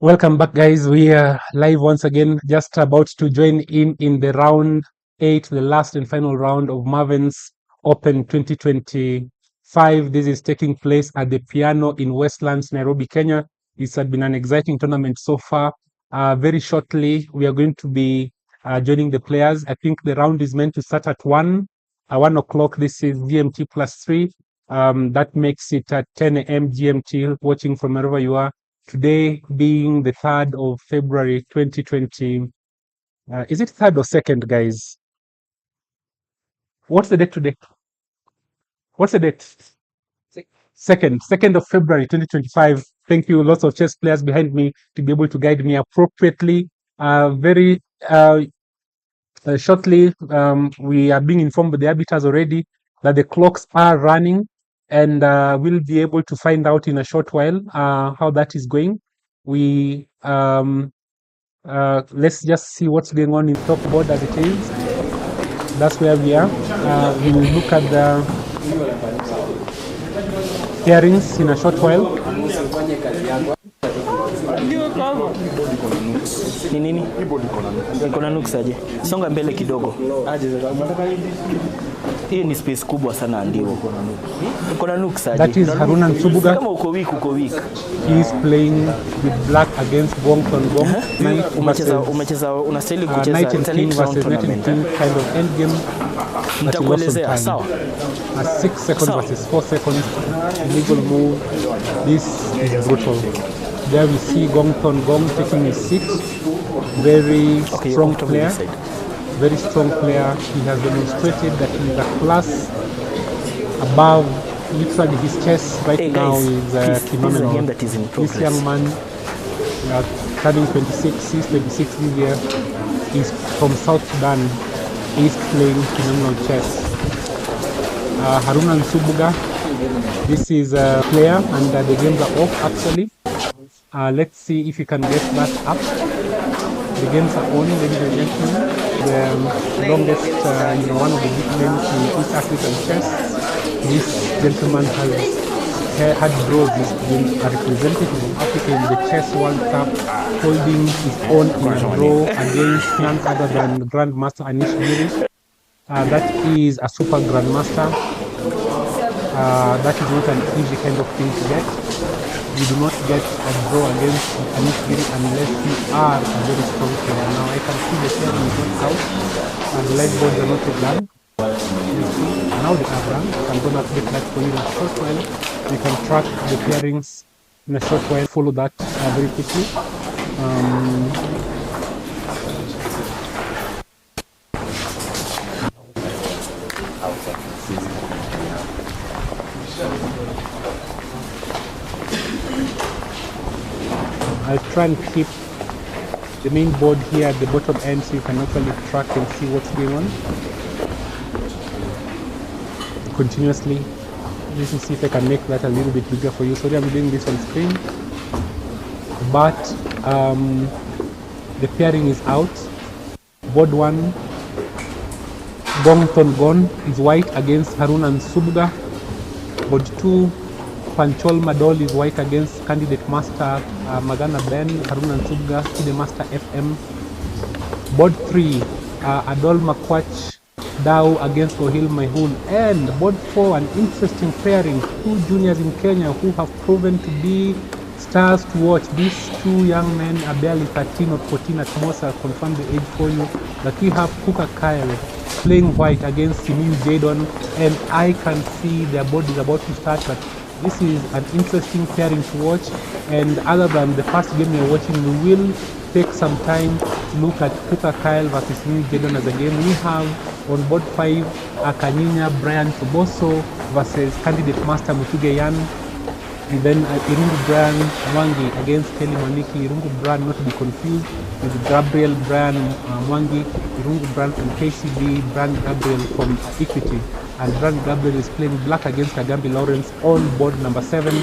Welcome back, guys. We are live once again, just about to join in the round 8, the last and final round of Maven's Open 2025. This is taking place at the Piano in Westlands, Nairobi, Kenya. It's been an exciting tournament so far. Very shortly, we are going to be joining the players. I think the round is meant to start at 1 o'clock. This is GMT +3. That makes it at 10 a.m. GMT, watching from wherever you are. Today being the 3rd of February 2020. Is it 3rd or 2nd, guys? What's the date today? What's the date? 2nd of February 2025. Thank you. Lots of chess players behind me to be able to guide me appropriately. Very shortly, we are being informed by the arbiters already that the clocks are running, and we'll be able to find out in a short while how that is going. Let's just see what's going on in top board as it is. That's where we are. We will look at the pairings in a short while. Ni nini? Niko na nuksaje? Songa mbele kidogo. Hii ni space kubwa sana ndio. Niko na nuksaje? That is Haruna Nsubuga. Kama uko weak. He is playing with black against Gong on Gong. Umecheza unastahili kucheza Knight and King versus Knight and King kind of end game. Nitakuelezea sawa. 6 seconds versus 4 seconds. Legal move. This is brutal. There we see Gong taking his seat. Very strong player. Very strong player. He has demonstrated that he is a class above literally his chess right now is phenomenal. This young man, turning 26, he's 26 this year. He's from South Sudan. He's playing phenomenal chess. Haruna Nsubuga, this is a player, and the games are off actually. Let's see if you can get that up. The games are on, ladies and gentlemen. The longest, one of the big names in East African chess. This gentleman has had draws. This been a representative of Africa in the Chess World Cup, holding his own in a draw against none other than Grandmaster Anish Giri. That is a super Grandmaster. That is not an easy kind of thing to get. You do not get a draw against Anish Giri unless you are a very strong player. Now I can see the pairing is not out, and the light boards are not yet done. You see, now they are done. I'm going to update that for you in a short while. You can track the pairings in a short while. Follow that very quickly. I'll try and keep the main board here at the bottom end so you can actually track and see what's going on continuously. Let me see if I can make that a little bit bigger for you. Sorry, I'm doing this on screen, but the pairing is out. Board 1, Gong is white against Haruna Nsubuga. Board 2, Panchol Madol is white against candidate master Magana Ben, Haruna Nsubuga, the master FM. Board 3, Adol Makwach Dao against Ohil Mahul. And board 4, an interesting pairing, two juniors in Kenya who have proven to be stars to watch. These two young men are barely 13 or 14 at most. I'll confirm the age for you. But we have Kuka Kyle playing white against Simiu Jadon, and I can see their board is about to start, but this is an interesting pairing to watch. And other than the first game you're watching, we will take some time to look at Kuka Kyle versus Simiu Jadon as a game. We have on board 5 Akanyanya Brian Toboso versus candidate master Mutuge Yan. And then Irungu Brian Mwangi against Kelly Maniki. Irungu Brian, not to be confused with Gabriel Brian Mwangi. Irungu Brian from KCB, Brian Gabriel from Equity. And Brian Gabriel is playing black against Kagambi Lawrence on board number 7.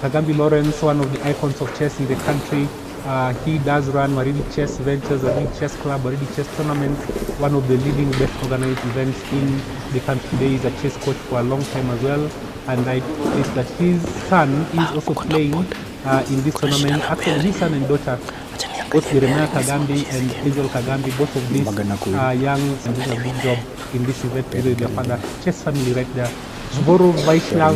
Kagambi Lawrence, one of the icons of chess in the country. He does run Waridi Chess Ventures, Waridi Chess Club, Waridi Chess Tournament, one of the leading best organized events in the country. Today is a chess coach for a long time as well. And I noticed that his son is also playing in this tournament. Actually, his son and daughter, both Jeremiah Kagambi and Hazel Kagambi, both of these young and doing a good job in this event with their father. Chess family right there. Zvoro Vaishnav,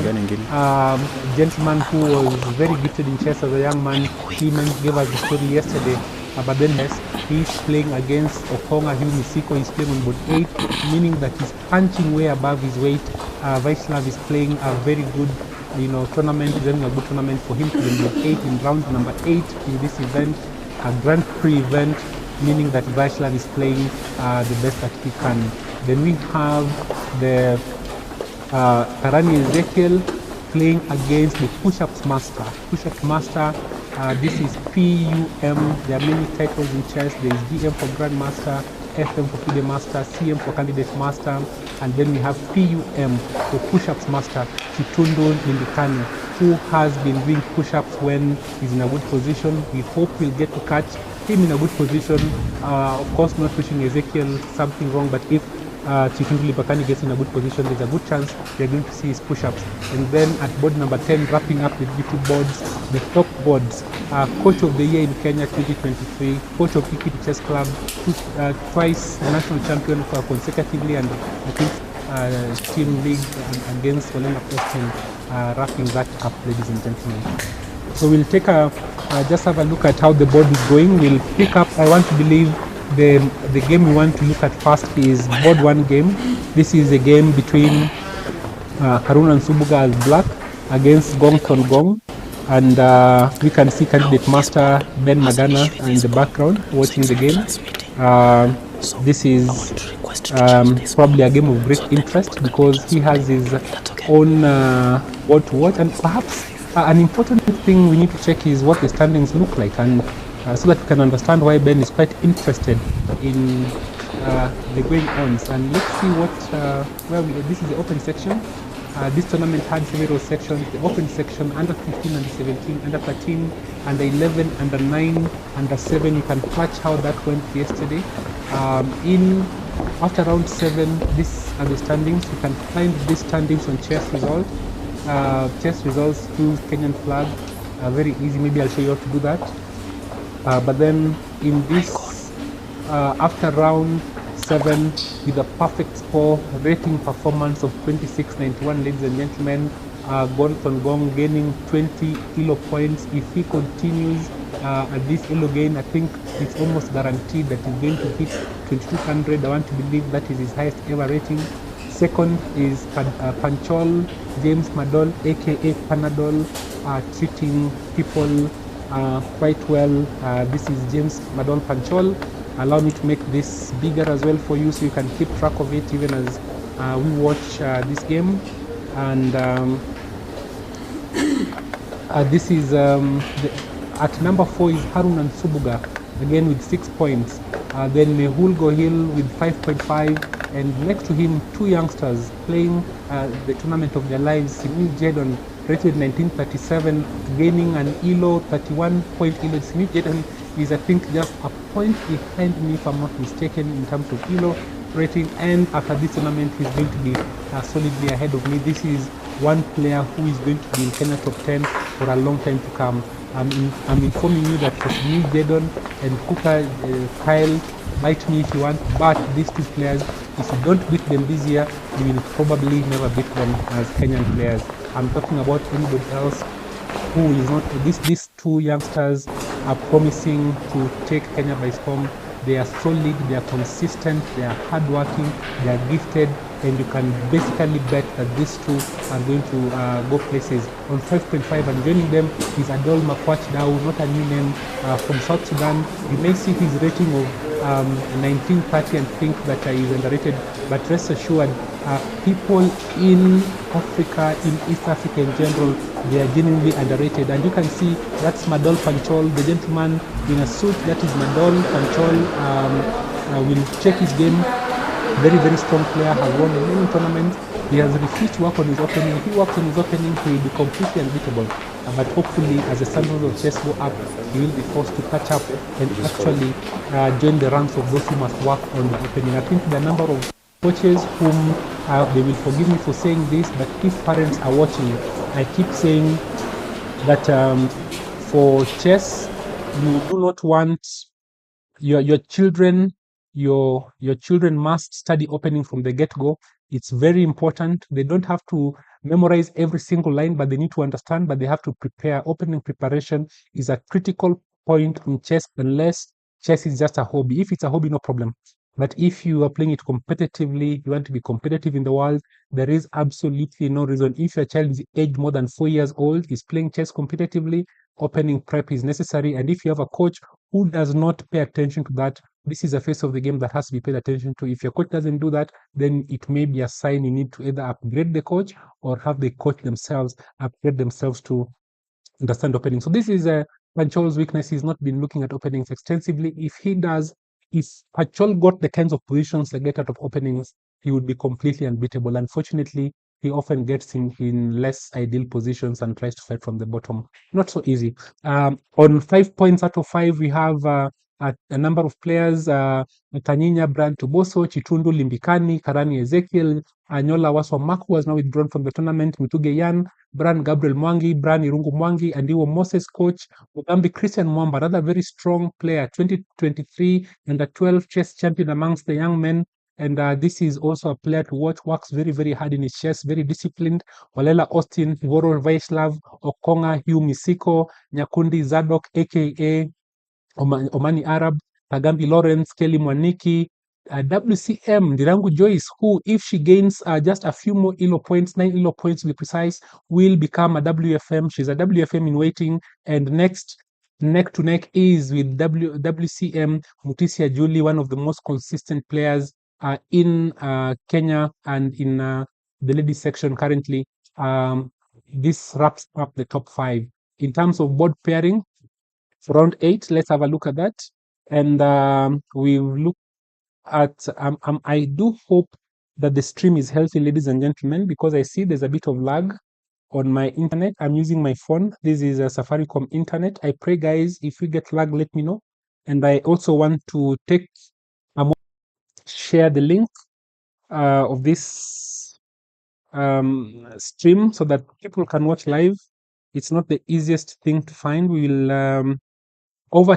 gentleman who was very gifted in chess as a young man, he gave us the story yesterday. But then yes, he's playing against Okonga Hugh Misiko. He's playing on board 8, meaning that he's punching way above his weight. Vaishnav is playing a very good tournament, running a good tournament for him to be board 8 in round number 8 in this event, a Grand Prix event, meaning that Vaishnav is playing the best that he can. Then we have the Karani Ezekiel playing against the Push-Ups Master. Push-Ups Master, this is PUM. There are many titles in chess. There is DM for Grandmaster, FM for FIDE Master, CM for Candidate Master, and then we have PUM for Push-Ups Master, Kitundu Nindikane, who has been doing push-ups when he's in a good position. We hope we'll get to catch him in a good position. Of course, not pushing Ezekiel something wrong, but if Chikindu Lipakani gets in a good position, there's a good chance we're going to see his push-ups. And then at board number 10, wrapping up with B2 boards, the top boards, Coach of the Year in Kenya 2023, Coach of Equity Chess Club, twice national champion for consecutively, and I think team league against Olena Preston, wrapping that up, ladies and gentlemen. So we'll take just have a look at how the board is going. We'll pick up, I want to believe, the game we want to look at first is board 1 game. This is a game between Karuna Nsubuga as black against Gong Ton Gong, and we can see candidate master Ben Magana in the background watching the game. This is probably a game of great interest because he has his own board to watch, and perhaps an important thing we need to check is what the standings look like, and so that we can understand why Ben is quite interested in the going ons. And let's see what this is the open section. This tournament had several sections. The open section, under 15, under 17, under 13, under 11, under 9, under 7. You can catch how that went yesterday. After round 7, these are the standings. You can find these standings on chess results. Chess results through Kenyan flag. Very easy. Maybe I'll show you how to do that. But then in this, after round 7, with a perfect score, rating performance of 26.91, ladies and gentlemen, Gong Ton Gong gaining 20 elo points. If he continues at this elo gain, I think it's almost guaranteed that he's going to hit 2200. I want to believe that is his highest ever rating. Second is Panchol James Madol, aka Panadol, treating people quite well. This is James Madol Panchol. Allow me to make this bigger as well for you so you can keep track of it even as we watch this game. And this is at number 4 is Harun Nsubuga, again with 6 points. Then Mehul Gohil with 5.5, and next to him 2 youngsters playing the tournament of their lives. Simi Jedon, rated 1937, gaining an elo 31-point elo. Simi Jedon is, I think, just a point behind me if I'm not mistaken in terms of elo rating, and after this tournament he's going to be solidly ahead of me. This is one player who is going to be in Kenya top 10 for a long time to come. I'm informing you that for Simi Jedon and Kuka Kyle, bite me if you want, but these 2 players, if you don't beat them this year, you will probably never beat them as Kenyan players. I'm talking about anybody else who is not. These 2 youngsters are promising to take Kenya by storm. They are solid, they are consistent, they are hardworking, they are gifted, and you can basically bet that these 2 are going to go places. On 5.5, and joining them is Adol Makwach Dau, not a new name, from South Sudan. You may see his rating of 1930 and think that he is underrated, but rest assured, people in Africa, in East Africa in general, they are genuinely underrated. And you can see that's Madol Panchol, the gentleman in a suit. That is Madol Panchol. Will check his game. Very, very strong player, has won many tournaments. He has refused to work on his opening. If he works on his opening, he will be completely unbeatable. But hopefully, as the standards of chess go up, he will be forced to catch up and actually join the ranks of those who must work on the opening. I think the number of coaches whom they will forgive me for saying this, but if parents are watching, I keep saying that for chess, you do not want your children must study opening from the get-go. It's very important. They don't have to memorize every single line, but they need to understand, but they have to prepare. Opening preparation is a critical point in chess, unless chess is just a hobby. If it's a hobby, no problem. But if you are playing it competitively, you want to be competitive in the world, there is absolutely no reason. If your child is aged more than 4 years old, is playing chess competitively, opening prep is necessary. And if you have a coach who does not pay attention to that, this is a phase of the game that has to be paid attention to. If your coach doesn't do that, then it may be a sign you need to either upgrade the coach or have the coach themselves upgrade themselves to understand opening. So this is Panchol's weakness. He's not been looking at openings extensively. If Panchol got the kinds of positions they get out of openings, he would be completely unbeatable. Unfortunately, he often gets in less ideal positions and tries to fight from the bottom. Not so easy. On 5 points out of 5, we have a number of players: Tanyinya, Brian Toboso, Chitundu Limbikani, Karani Ezekiel, Anyola Waswamaku has now withdrawn from the tournament, Mutuge Yan, Brian Gabriel Mwangi, Brian Irungu Mwangi, and Iwo Moses coach, Mugambi Christian Mwamba, another very strong player, 2023 under 12 chess champion amongst the young men. And this is also a player to watch, works very, very hard in his chess, very disciplined. Walela Austin, Voro Vaislav, Okonga, Hugh Misiko, Nyakundi Zadok, aka Omani Arab, Tagambi Lawrence, Kelly Mwaniki, WCM, Ndirangu Joyce, who, if she gains just a few more ELO points, 9 ELO points to be precise, will become a WFM. She's a WFM in waiting. And next, neck to neck is with WCM Mutisia Julie, one of the most consistent players in Kenya and in the ladies section currently. This wraps up the top 5. In terms of board pairing, for round 8, let's have a look at that. And we look at, I do hope that the stream is healthy, ladies and gentlemen, because I see there's a bit of lag on my internet. I'm using my phone. This is a Safaricom internet. I pray, guys, if you get lag, let me know. And I also want to share the link of this stream so that people can watch live. It's not the easiest thing to find. We will over